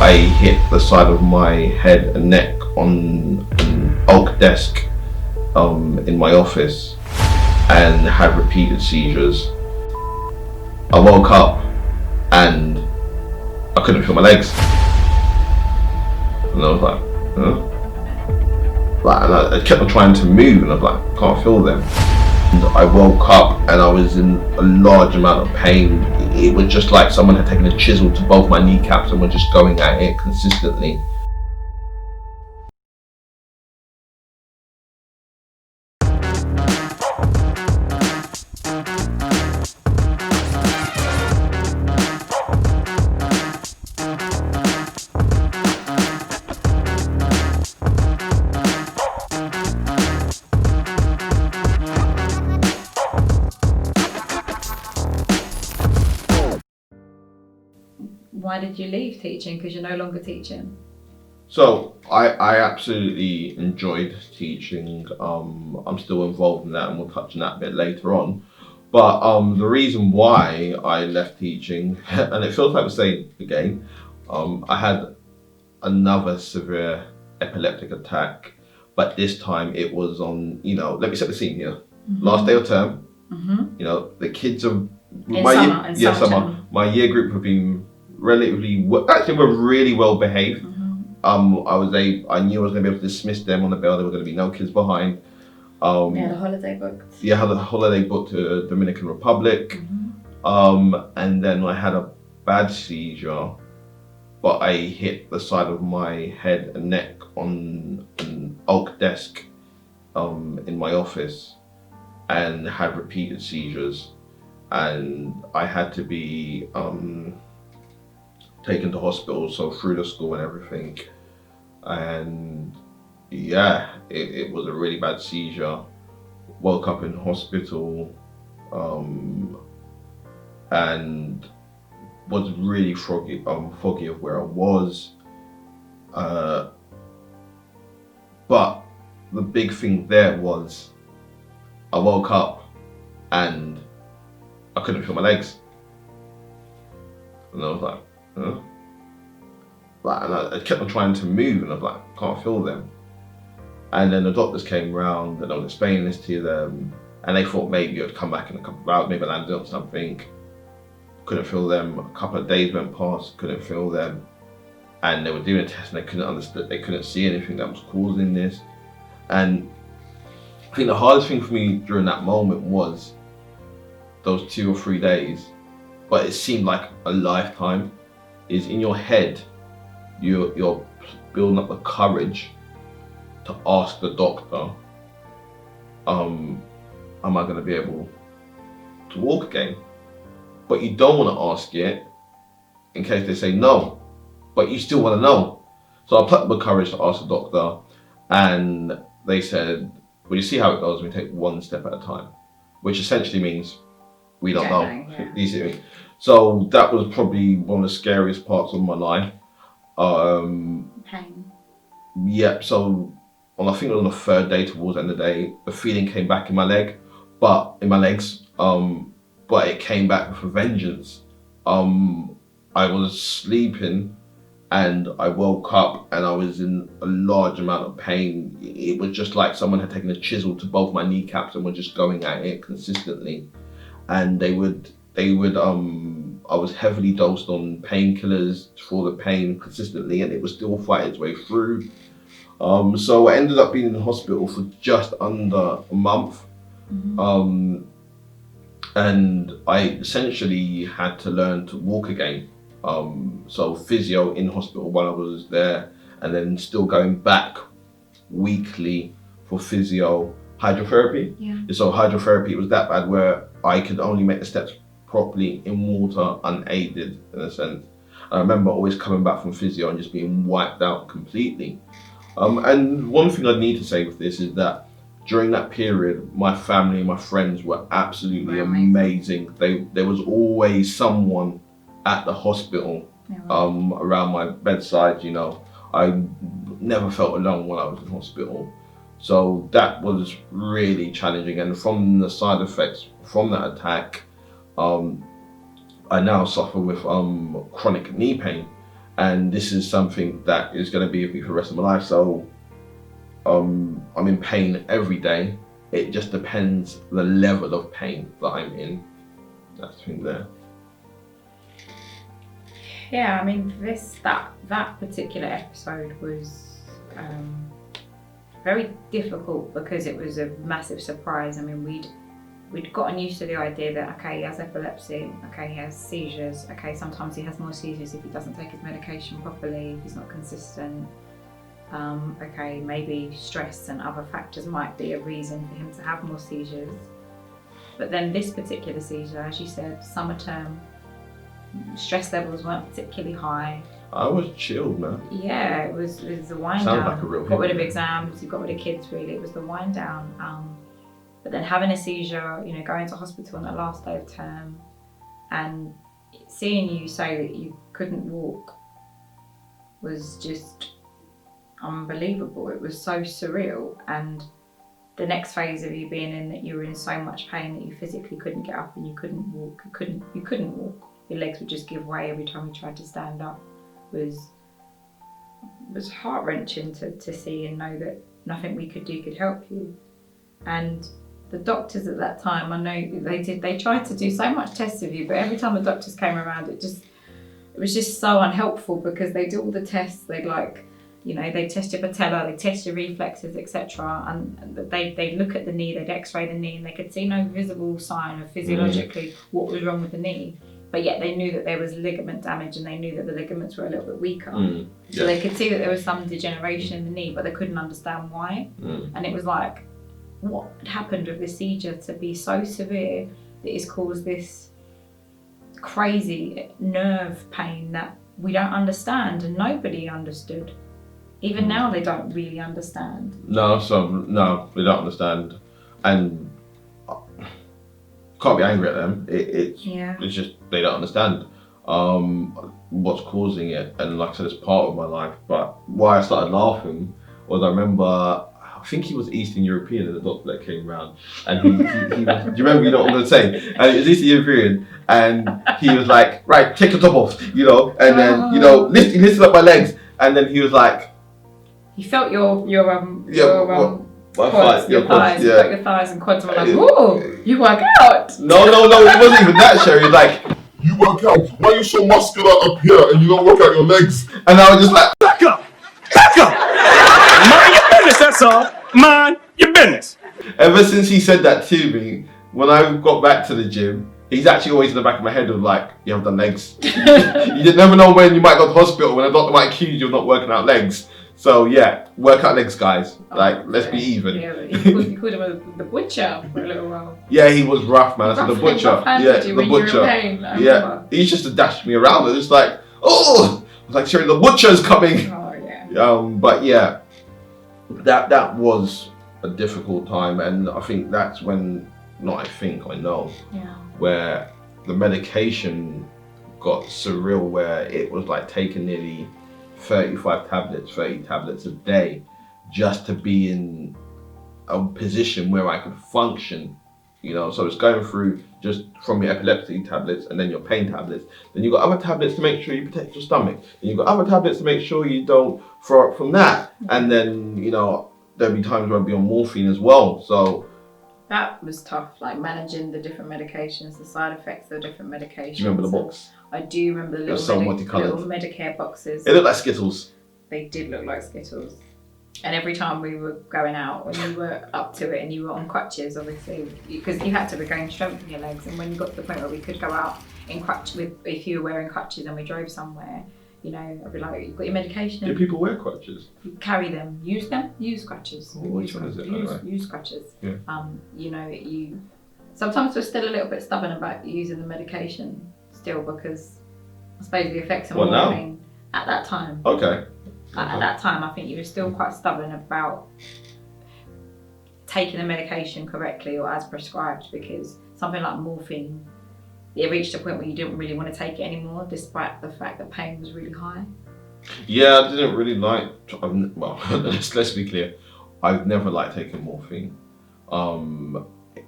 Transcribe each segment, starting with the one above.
I hit the side of my head and neck on an oak desk in my office and had repeated seizures. I woke up and I couldn't feel my legs. And I was like, huh? And I kept on trying to move and I was like, can't feel them. And I woke up and I was in a large amount of pain. It was just like someone had taken a chisel to both my kneecaps and were just going at it consistently. Why did you leave teaching? Because you're no longer teaching. So I absolutely enjoyed teaching. I'm still involved in that and we'll touch on that a bit later on. But the reason why I left teaching, and it feels like we're saying again, I had another severe epileptic attack, but this time it was on, let me set the scene here. Last day of term, the kids are, summer. My year group have been were really well behaved. I knew I was going to be able to dismiss them on the bell. There were going to be no kids behind. We had a holiday booked. Yeah, I had a holiday booked to Dominican Republic. And then I had a bad seizure, but I hit the side of my head and neck on an oak desk in my office and had repeated seizures. And I had to be taken to hospital, so through the school and everything. And yeah, it was a really bad seizure. Woke up in hospital and was really foggy of where I was. But the big thing there was I woke up and I couldn't feel my legs. And I was like, huh? And I kept on trying to move and I was like, can't feel them. And then the doctors came round and I was explaining this to them and they thought maybe I'd come back in a couple of hours, maybe I landed on something. Couldn't feel them. A couple of days went past, couldn't feel them. And they were doing a test and they couldn't see anything that was causing this. And I think the hardest thing for me during that moment was those 2 or 3 days, but it seemed like a lifetime, is in your head, you're building up the courage to ask the doctor, am I going to be able to walk again? But you don't want to ask it in case they say no, but you still want to know. So I put up the courage to ask the doctor and they said, well, you see how it goes, we take one step at a time, which essentially means we don't know. Yeah. You see me? So that was probably one of the scariest parts of my life. Pain. Yeah, so I think it was on the 3rd day towards the end of the day, the feeling came back in my legs, but it came back with a vengeance. I was sleeping and I woke up and I was in a large amount of pain. It was just like someone had taken a chisel to both my kneecaps and were just going at it consistently. And I was heavily dosed on painkillers for the pain consistently and it was still fighting its way through. So I ended up being in hospital for just under a month. And I essentially had to learn to walk again. So physio in hospital while I was there, and then still going back weekly for physio, hydrotherapy. Yeah. So hydrotherapy was that bad where I could only make the steps properly in water unaided in a sense. I remember always coming back from physio and just being wiped out completely. And one thing I need to say with this is that during that period, my family and my friends were absolutely amazing. There was always someone at the hospital around my bedside, I never felt alone when I was in hospital. So that was really challenging. And from the side effects from that attack, I now suffer with chronic knee pain. and this is something that is going to be with me for the rest of my life. So I'm in pain every day. It just depends the level of pain that I'm in. That's the thing there. Yeah, I mean, that particular episode was very difficult because it was a massive surprise. I mean, we'd gotten used to the idea that, okay, he has epilepsy, okay, he has seizures, okay, sometimes he has more seizures if he doesn't take his medication properly, if he's not consistent. Okay, maybe stress and other factors might be a reason for him to have more seizures. But then this particular seizure, as you said, summer term, stress levels weren't particularly high. I was chilled, man. Yeah, it was the wind Sounds down. like a real Got rid of hit. exams, you got rid of kids, really. It was the wind down. But then having a seizure, you know, going to hospital on the last day of term and seeing you say that you couldn't walk was just unbelievable. It was so surreal. And the next phase of you being in that you were in so much pain that you physically couldn't get up and you couldn't walk. You couldn't walk. Your legs would just give way every time you tried to stand up. Was heart-wrenching to see and know that nothing we could do could help you. And the doctors at that time, I know they tried to do so much tests of you, but every time the doctors came around, it was just so unhelpful because they do all the tests. They'd they test your patella, they test your reflexes, etc. And they look at the knee, they'd x-ray the knee, and they could see no visible sign of physiologically what was wrong with the knee. But yet they knew that there was ligament damage and they knew that the ligaments were a little bit weaker. So they could see that there was some degeneration in the knee, but they couldn't understand why. And it was like, what had happened with this seizure to be so severe that it's caused this crazy nerve pain that we don't understand and nobody understood. Even now they don't really understand. No, they don't understand. And can't be angry at them. It's just they don't understand what's causing it. And like I said, it's part of my life. But why I started laughing was I remember, I think he was Eastern European, the doctor that came round, and he was, do you remember? You know what I'm gonna say? And it was Eastern European, and he was like, right, take your top off, and then he lifted up my legs, and then he was like, he felt your thighs, your thighs and quads, and were like, ooh, you work out. No, it wasn't even that, Sherry. He was like, you work out. Why are you so muscular up here and you don't work out your legs? and I was just like, Back up! Mind your business, that's all. Mind your business. ever since he said that to me, when I got back to the gym, he's actually always in the back of my head of like, you haven't done legs. You never know when you might go to hospital, when a doctor might accuse you of not working out legs. So yeah, work out legs, guys. Let's be even. Yeah, you called him the butcher for a little while. Yeah, he was rough, man. So the butcher. Yeah, the butcher. Yeah, he used to dash me around. It was like, oh, I was like, Sherry, the butcher's coming. Oh yeah. But yeah, that was a difficult time, and I think that's when, I know, where the medication got surreal, where it was like taking nearly 30 tablets a day just to be in a position where I could function, so it's going through just from your epilepsy tablets and then your pain tablets, then you've got other tablets to make sure you protect your stomach, and you've got other tablets to make sure you don't throw up from that, and then there'll be times where I'll be on morphine as well. So that was tough, like managing the different medications, the side effects of the different medications. Do you remember the box? I do remember the little Medicare boxes. It looked like Skittles. They did look like Skittles. And every time we were going out, when you were up to it and you were on crutches, obviously, because you had to regain strength in your legs, and when you got to the point where we could go out in crutches, if you were wearing crutches and we drove somewhere, I'd be like, you've got your medication. Do people wear crutches? Carry them. Use crutches. Which one is it? Use crutches. Yeah. You sometimes we're still a little bit stubborn about using the medication still, because I suppose the effects are more pain at that time. Okay. At that time, I think you were still quite stubborn about taking the medication correctly or as prescribed, because something like morphine, it reached a point where you didn't really want to take it anymore, despite the fact that pain was really high. Yeah, I didn't really like. Well, let's be clear. I've never liked taking morphine.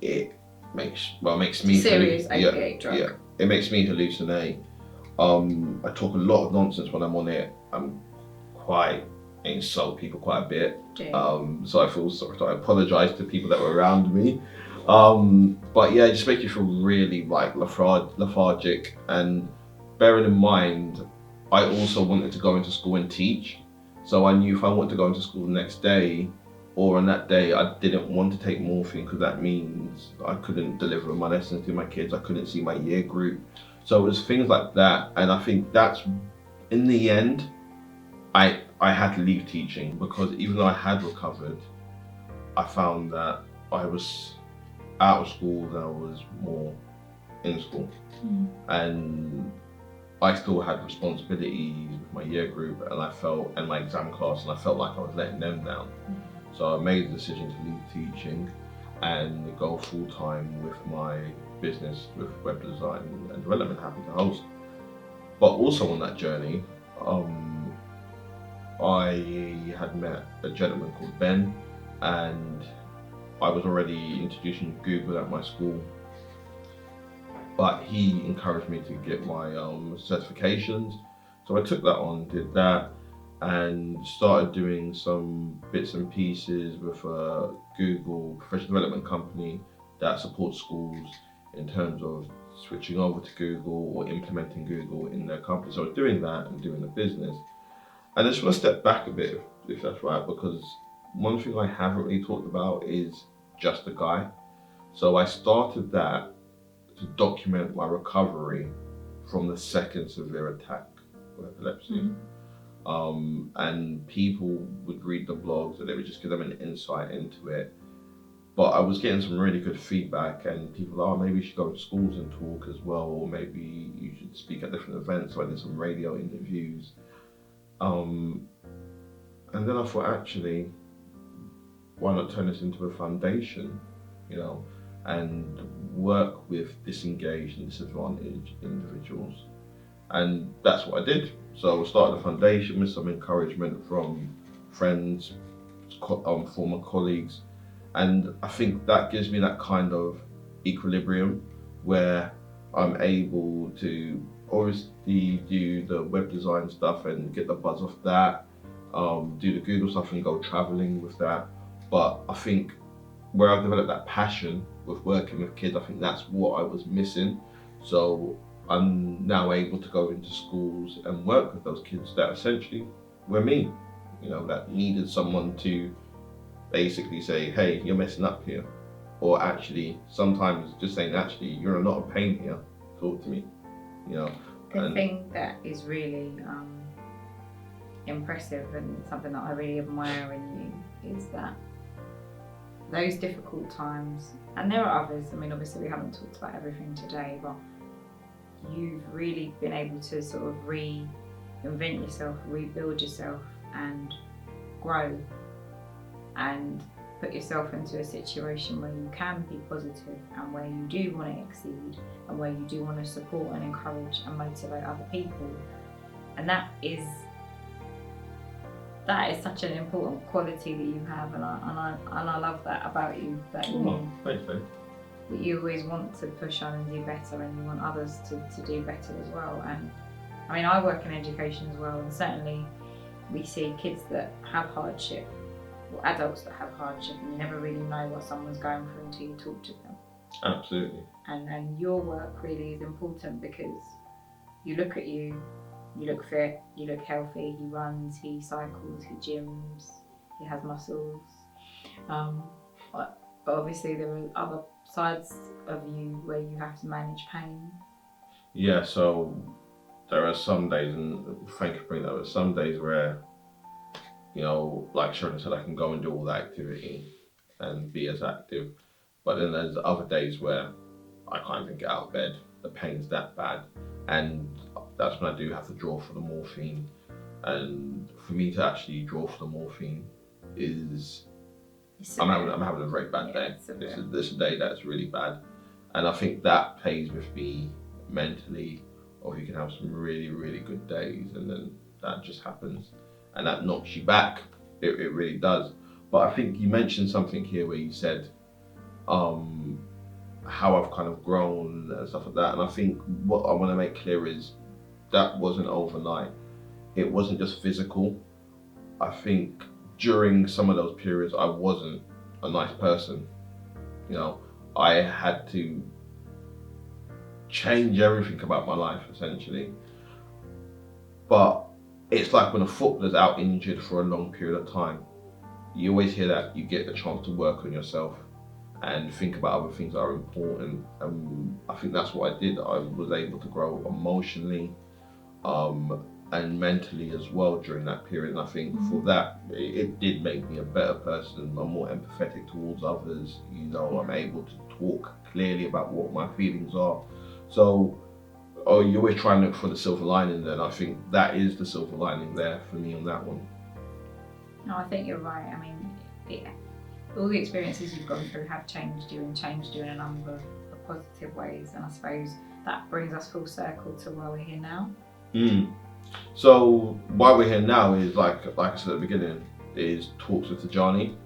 It makes me serious opiate drug. Yeah, it makes me hallucinate. I talk a lot of nonsense when I'm on it. I insult people quite a bit. So I feel sorry. So I apologise to people that were around me. But yeah, it just makes you feel really like lethargic. And bearing in mind, I also wanted to go into school and teach. So I knew if I wanted to go into school the next day or on that day, I didn't want to take morphine because that means I couldn't deliver my lessons to my kids. I couldn't see my year group. So it was things like that. And I think that's, in the end, I had to leave teaching because even though I had recovered, I found that I was out of school than I was more in school. And I still had responsibilities with my year group and my exam class, and I felt like I was letting them down. So I made the decision to leave teaching and go full time with my business with web design and development, happy to host. But also on that journey, I had met a gentleman called Ben, and I was already introducing Google at my school, but he encouraged me to get my certifications. So I took that on, did that, and started doing some bits and pieces with a Google professional development company that supports schools in terms of switching over to Google or implementing Google in their company. So I was doing that and doing the business. And I just want to step back a bit, if that's right, because one thing I haven't really talked about is Just a Guy. So I started that to document my recovery from the second severe attack of epilepsy. And people would read the blogs and it would just give them an insight into it. But I was getting some really good feedback, and people were like, oh, maybe you should go to schools and talk as well, or maybe you should speak at different events. So I did some radio interviews. And then I thought, actually, why not turn this into a foundation, and work with disengaged and disadvantaged individuals. And that's what I did. So I started a foundation with some encouragement from friends, former colleagues. And I think that gives me that kind of equilibrium where I'm able to obviously do the web design stuff and get the buzz off that, do the Google stuff and go traveling with that. But I think where I've developed that passion with working with kids, I think that's what I was missing. So I'm now able to go into schools and work with those kids that essentially were me, that needed someone to basically say, hey, you're messing up here. Or actually, sometimes just saying, actually, you're not a pain here, talk to me, The thing that is really impressive and something that I really admire in you is that those difficult times, and there are others, obviously we haven't talked about everything today, but you've really been able to sort of reinvent yourself, rebuild yourself and grow and put yourself into a situation where you can be positive and where you do want to exceed and where you do want to support and encourage and motivate other people. And that is such an important quality that you have, and I love that about you. That Thanks, babe. That you always want to push on and do better, and you want others to do better as well. And I work in education as well, and certainly we see kids that have hardship, or adults that have hardship, and you never really know what someone's going through until you talk to them. Absolutely. And your work really is important because you look at you look fit, you look healthy, he runs, he cycles, he gyms, he has muscles. But obviously there are other sides of you where you have to manage pain. Yeah, so there are some days, and thank you for bringing that up, some days where, like Sharon said, I can go and do all the activity and be as active. But then there's other days where I can't even get out of bed. The pain's that bad. And that's when I do have to draw for the morphine. And for me to actually draw for the morphine is, I'm having a very bad day. This is a day that's really bad. And I think that plays with me mentally, or you can have some really, really good days and then that just happens. And that knocks you back. It really does. But I think you mentioned something here where you said how I've kind of grown and stuff like that. And I think what I want to make clear is that wasn't overnight. It wasn't just physical. I think during some of those periods, I wasn't a nice person. You know, I had to change everything about my life, essentially. But it's like when a footballer's out injured for a long period of time, you always hear that you get the chance to work on yourself and think about other things that are important. I think that's what I did. I was able to grow emotionally and mentally as well during that period. And I think for that, it did make me a better person. I'm more empathetic towards others. You know, I'm able to talk clearly about what my feelings are. So, you always try and look for the silver lining there. And I think that is the silver lining there for me on that one. No, I think you're right. I mean, all the experiences you've gone through have changed you in a number of positive ways. And I suppose that brings us full circle to why we're here now. So why we're here now is, like I said at the beginning, is talks with Tijjani.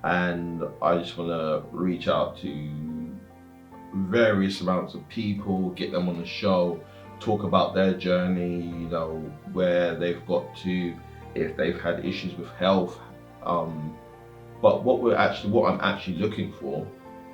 And I just want to reach out to various amounts of people, get them on the show, talk about their journey, you know, where they've got to, if they've had issues with health. But what I'm actually looking for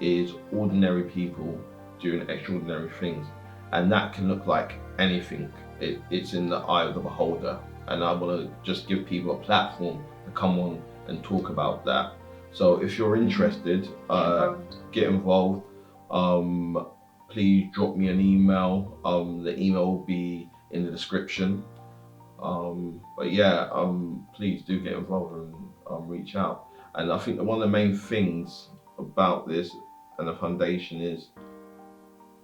is ordinary people doing extraordinary things. And that can look like anything. It's in the eye of the beholder. And I want to just give people a platform to come on and talk about that. So if you're interested, get involved. Please drop me an email. The email will be in the description. But yeah, please do get involved and reach out. And I think that one of the main things about this and the foundation is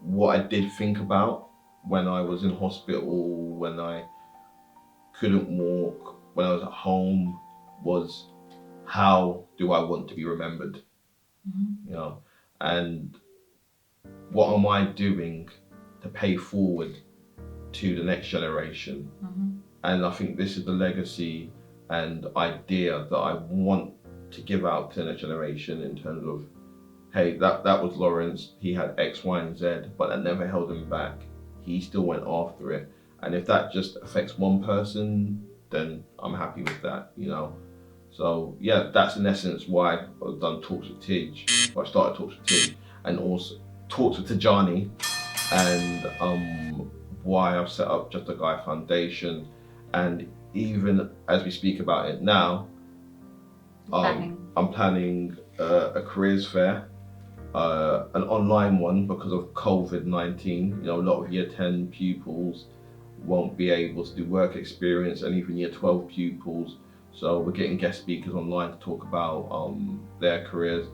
what I did think about when I was in hospital, when I couldn't walk, when I was at home, was how do I want to be remembered? You know, and what am I doing to pay forward to the next generation? And I think this is the legacy and idea that I want to give out to the next generation in terms of, hey, that was Lawrence, he had X, Y, and Z, but that never held him back. He still went after it. And if that just affects one person, then I'm happy with that, you know. So yeah, that's in essence why I've done Talks with Tij. I started Talks with Tij, and also Talks with Tijjani, and why I've set up Just a Guy Foundation. And even as we speak about it now, I'm planning a careers fair, an online one because of COVID-19. You know, a lot of year 10 pupils won't be able to do work experience, and even year 12 pupils. So we're getting guest speakers online to talk about their careers.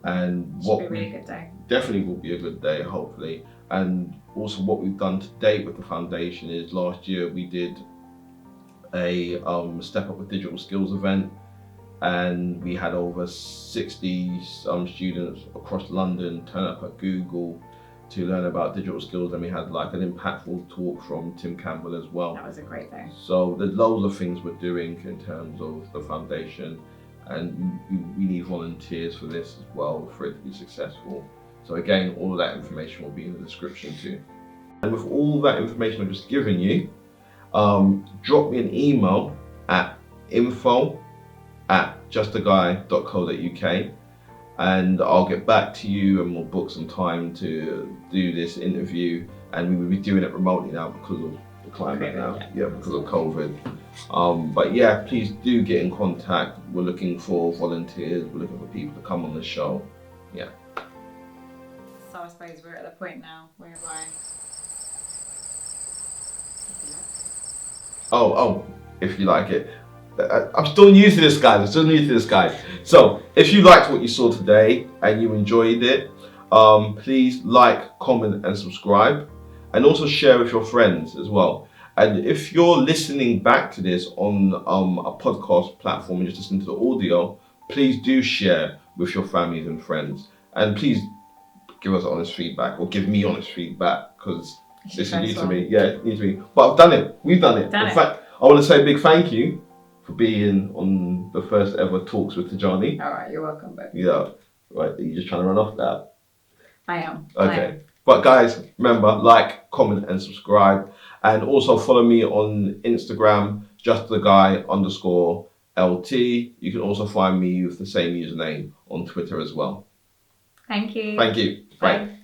And Should be a really good day. Definitely will be a good day, hopefully. And also what we've done to date with the foundation is last year we did a Step Up with Digital Skills event, and we had over 60 students across London turn up at Google to learn about digital skills, and we had like an impactful talk from Tim Campbell as well. That was a great day. So there's loads of things we're doing in terms of the foundation, and we need volunteers for this as well for it to be successful. So again, all of that information will be in the description too. And with all that information I've just given you, drop me an email at info@justaguy.co.uk, and I'll get back to you and we'll book some time to do this interview. And we will be doing it remotely now because of the climate now, because of COVID. But yeah, please do get in contact. We're looking for volunteers, we're looking for people to come on the show. Yeah. So I suppose we're at the point now whereby if you like it. I'm still new to this, guys. So if you liked what you saw today and you enjoyed it, please like, comment and subscribe, and also share with your friends as well. And if you're listening back to this on a podcast platform and just listen to the audio, please do share with your families and friends. And please give us honest feedback, or give me honest feedback, because this is new to me. Yeah, it needs to be. But I've done it. We've done it. In fact, I want to say a big thank you for being on the first ever Talks with Tijjani. All right, you're welcome, babe. Yeah. Right, are you just trying to run off that? I am. Okay. But guys, remember, like, comment and subscribe. And also follow me on Instagram, justtheguy_LT. You can also find me with the same username on Twitter as well. Thank you. Thank you. Bye.